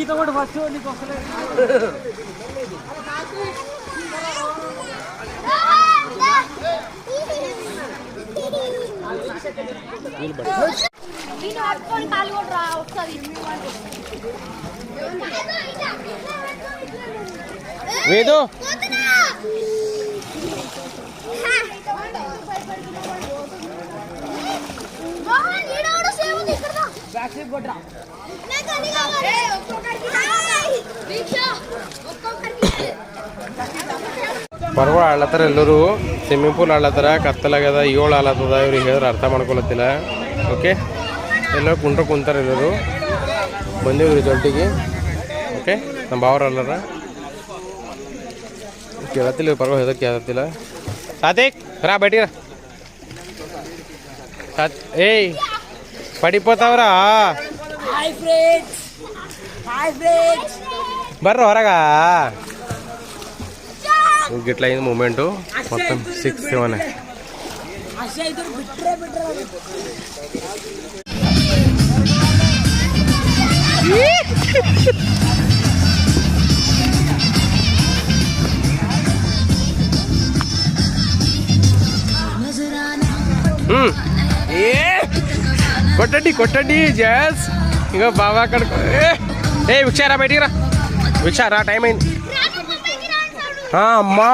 ఈత కూడా ఫస్ట్ నీకు వస్తలేదు. వేదు ಪರ್ವ ಆಡ್ಲತ್ತಾರ ಎಲ್ಲರೂ. ಸ್ವಿಮ್ಮಿಂಗ್ ಪೂಲ್ ಆಡ್ಲತ್ತಾರ, ಕತ್ತಲಾಗ್ಯದ, 7 ಆಲತ್ತದ. ಇವ್ರಿಗೆ ಹೇಳಿದ್ರೆ ಅರ್ಥ ಮಾಡ್ಕೊಳತ್ತಿಲ್ಲ. ಓಕೆ, ಎಲ್ಲರೂ ಕುಂತಾರ. ಎಲ್ಲರೂ ಬಂದೀವಿ ರಿಸಲ್ಟಿಗೆ. ಓಕೆ, ನಮ್ಮ ಬಾವ್ರ ಅಲ್ಲಾರ ಕೇಳತ್ತಿಲ್ಲ. ಪರ್ವ ಹೆದಕ್ಕೆ ಕೇಳತ್ತಿಲ್ಲ. ಸಾತಿಕ್ ರಾ ಬೈಟಿರ ಏಯ್ ಪಡಿಪೋತಾವ್ರ ಬರ್ರ ಹೊರಗ. గిట్ల అయింది మూమెంట్. మొత్తం 6-7 కొట్టండి జాస్. ఇంకా బాబా అక్కడ ఏ విక్షారా బయటికి రా. విక్షారా టైం అయింది. అమ్మా